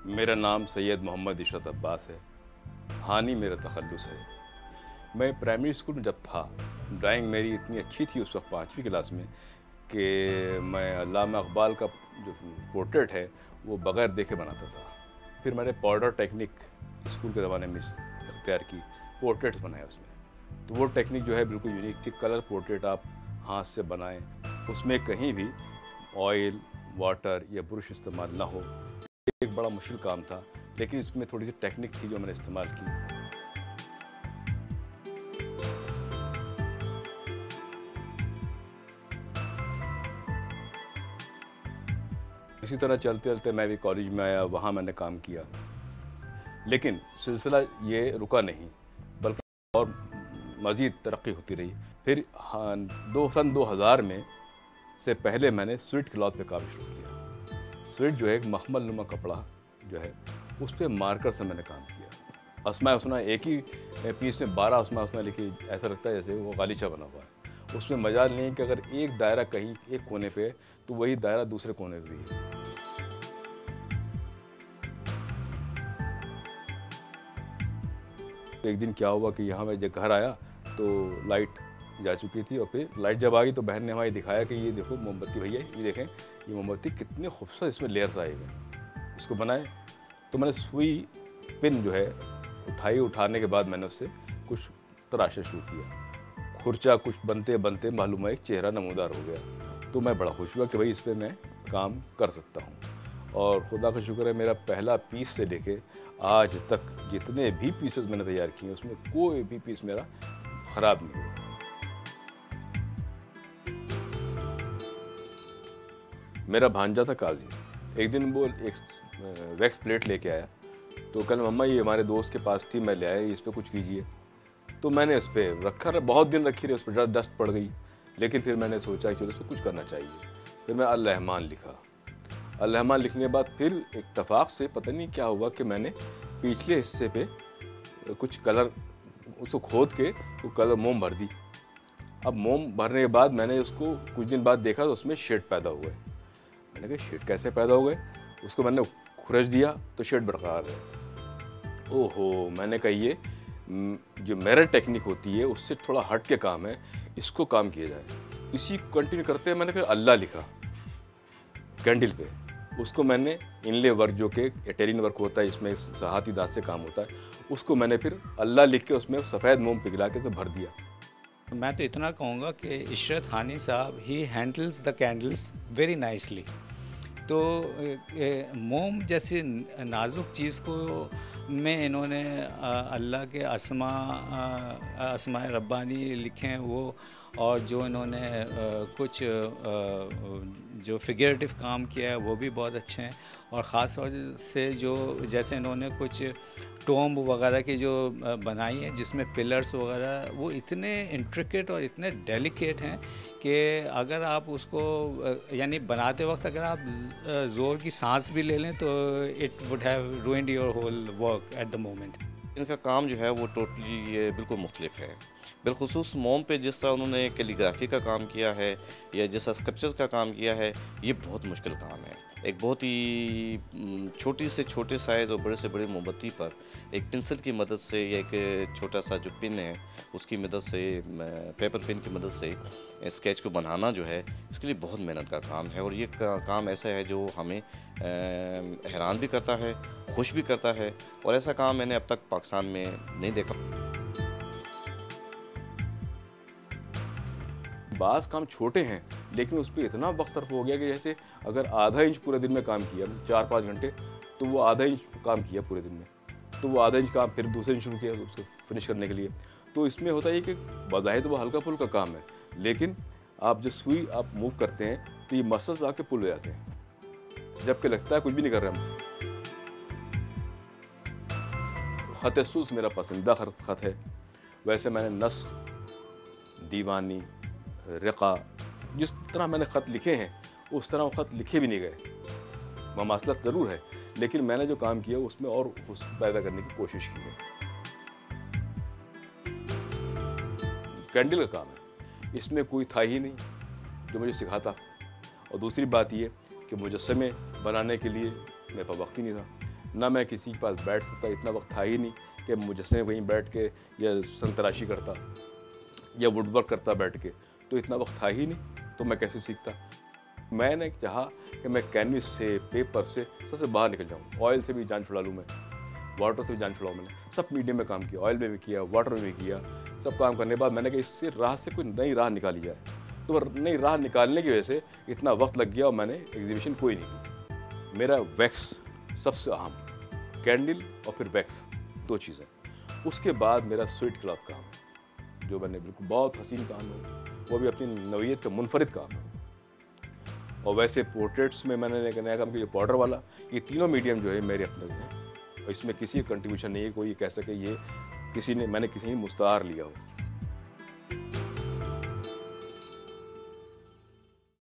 मेरा नाम सैयद मोहम्मद इशरत अब्बास है। हानी मेरा तखल्लुस है। मैं प्राइमरी स्कूल में जब था, ड्राइंग मेरी इतनी अच्छी थी उस वक्त 5वीं क्लास में कि मैं अल्लामा इक़बाल का जो पोर्ट्रेट है वो बग़ैर देखे बनाता था। फिर मैंने पाउडर टेक्निक स्कूल के ज़माने में इख्तियार की, पोर्ट्रेट्स बनाए उसमें। तो वो टेक्निक जो है बिल्कुल यूनिक थी। कलर पोर्ट्रेट आप हाथ से बनाएं, उसमें कहीं भी ऑयल, वाटर या ब्रश इस्तेमाल ना हो। एक बड़ा मुश्किल काम था, लेकिन इसमें थोड़ी सी टेक्निक थी जो मैंने इस्तेमाल की। इसी तरह चलते चलते मैं भी कॉलेज में आया, वहाँ मैंने काम किया, लेकिन सिलसिला ये रुका नहीं, बल्कि और मज़ीद तरक्की होती रही। फिर हाँ, सन 2000 में से पहले मैंने स्वेट क्लॉथ पे काम शुरू किया। स्वेट जो है एक मखमल नुमा कपड़ा जो है, उस पर मार्कर से मैंने काम किया। अस्माए हुस्ना एक ही पीस में 12 अस्माए हुस्ना लिखी, ऐसा लगता है जैसे वो गालीचा बना हुआ है। उसमें मजाल नहीं कि अगर एक दायरा कहीं एक कोने पे है तो वही दायरा दूसरे कोने पे भी है। तो एक दिन क्या हुआ कि यहाँ मैं जब घर आया तो लाइट जा चुकी थी, और फिर लाइट जब आ गई तो बहन ने हमारी दिखाया कि ये देखो मोमबत्ती भैया, ये देखें ये मोमबत्ती कितने खूबसूरत इसमें लेयर्स आए हुए, इसको बनाए। तो मैंने सुई पिन जो है उठाई, उठाने के बाद मैंने उससे कुछ तराशा शुरू किया। खुर्चा कुछ बनते बनते मालूम है एक चेहरा नमूदार हो गया। तो मैं बड़ा खुश हुआ कि भाई इस पर मैं काम कर सकता हूँ। और खुदा का शुक्र है, मेरा पहला पीस से लेके आज तक जितने भी पीसेस मैंने तैयार किए उसमें कोई भी पीस मेरा ख़राब नहीं हुआ। मेरा भांजा था काजी, एक दिन वो एक वैक्स प्लेट लेके आया। तो कल मम्मा ये हमारे दोस्त के पास थी, मैं ले आया, इस पर कुछ कीजिए। तो मैंने इस पर रखा, बहुत दिन रखी रही, उस पर डस्ट पड़ गई। लेकिन फिर मैंने सोचा कि चलो इस पर कुछ करना चाहिए। फिर मैं अल रहमान लिखा। अल रहमान लिखने के बाद फिर इत्तफाक से पता नहीं क्या हुआ कि मैंने पिछले हिस्से पे कुछ कलर उसको खोद के तो कलर मोम भर दी। अब मोम भरने के बाद मैंने उसको कुछ दिन बाद देखा तो उसमें शेड पैदा हुए। मैंने कहा शेड कैसे पैदा हो गए? उसको मैंने खुरच दिया तो शेड बरकरार है। ओहो, मैंने कहा ये जो मिरर टेक्निक होती है उससे थोड़ा हट के काम है, इसको काम किया जाए। इसी कंटिन्यू करते हैं मैंने फिर अल्लाह लिखा कैंडल पे। उसको मैंने इनले वर्क जो कि इटालियन वर्क होता है, इसमें सहाती दांत से काम होता है, उसको मैंने फिर अल्लाह लिख के उसमें सफ़ेद मोम पिघला के से भर दिया। मैं तो इतना कहूँगा कि इशरत हानी साहब ही handles the candles very nicely. तो मोम जैसी नाजुक चीज़ को में इन्होंने अल्लाह के अस्माए रब्बानी लिखे हैं वो, और जो इन्होंने कुछ जो फिगरेटिव काम किया है वो भी बहुत अच्छे हैं। और ख़ास तौर से जो जैसे इन्होंने कुछ टोम्ब वगैरह की जो बनाई है जिसमें पिलर्स वगैरह वो इतने इंट्रिकेट और इतने डेलिकेट हैं कि अगर आप उसको यानी बनाते वक्त अगर आप ज़ोर की सांस भी ले लें तो it would have ruined your whole work at the moment. इनका काम जो है वो टोटली ये बिल्कुल मुख्तलिफ है। बिलखुसूस मोम पे जिस तरह उन्होंने कैलीग्राफी का काम किया है या जैसा स्कल्पचर्स का काम किया है, ये बहुत मुश्किल काम है। एक बहुत ही छोटी से छोटे साइज़ और बड़े से बड़े मोमबत्ती पर एक पेंसिल की मदद से या एक छोटा सा जो पिन है उसकी मदद से, पेपर पिन की मदद से स्केच को बनाना जो है, इसके लिए बहुत मेहनत का काम है। और ये काम ऐसा है जो हमें हैरान भी करता है, खुश भी करता है, और ऐसा काम मैंने अब तक पाकिस्तान में नहीं देखा। बास काम छोटे हैं लेकिन उस पर इतना वक्त सर्फ हो गया कि जैसे अगर आधा इंच पूरे दिन में काम किया 4-5 घंटे, तो वो आधा इंच काम किया पूरे दिन में, तो वो आधा इंच काम फिर दूसरे दिन शुरू किया उसको फिनिश करने के लिए। तो इसमें होता है कि बज़ाहिर तो वो हल्का फुल्का काम है, लेकिन आप जो सुई आप मूव करते हैं तो ये मसल्स आके पुल हो जाते हैं, जबकि लगता है कुछ भी नहीं कर रहे हम। ख़त-ए-सूस मेरा पसंदीदा ख़त है। वैसे मैंने नस्ख, दीवानी, रिक़ा, जिस तरह मैंने ख़त लिखे हैं उस तरह वो ख़त लिखे भी नहीं गए। ममासलत ज़रूर है, लेकिन मैंने जो काम किया उसमें और हुस्न पैदा करने की कोशिश की है। कैंडल का काम है, इसमें कोई था ही नहीं जो मुझे सिखाता। और दूसरी बात ये कि मुजस्समे बनाने के लिए मेरे पास वक्त ही नहीं था। ना मैं किसी के पास बैठ सकता, इतना वक्त था ही नहीं कि मुझसे वहीं बैठ के या संतराशी करता या वुडवर्क करता बैठ के, तो इतना वक्त था ही नहीं, तो मैं कैसे सीखता। मैंने चाहा कि मैं कैनवस से, पेपर से सबसे बाहर निकल जाऊँ, ऑयल से भी जान छुड़ा लूँ मैं, वाटर से भी जान छुड़ाऊँ। मैंने सब मीडियम में काम किया, ऑयल में भी किया, वाटर में भी किया। सब काम करने के बाद मैंने कहा इससे राह से कोई नई राह निकाली जाए। तो नई राह निकालने की वजह से इतना वक्त लग गया और मैंने एग्जीबिशन कोई नहीं की। मेरा वैक्स सबसे अहम, कैंडल और फिर वैक्स, 2 चीज़ें। उसके बाद मेरा स्वीट क्लॉथ काम है, जो मैंने बिल्कुल बहुत हसीन काम है, वो भी अपनी नौइयत का मुनफरिद काम है। और वैसे पोर्ट्रेट्स में मैंने नया काम किया, पाउडर वाला, ये तीनों मीडियम जो है मेरे अपने हैं, और इसमें किसी का कंट्रीब्यूशन नहीं है कोई कह सके ये मैंने किसी ने मुस्तार लिया हो।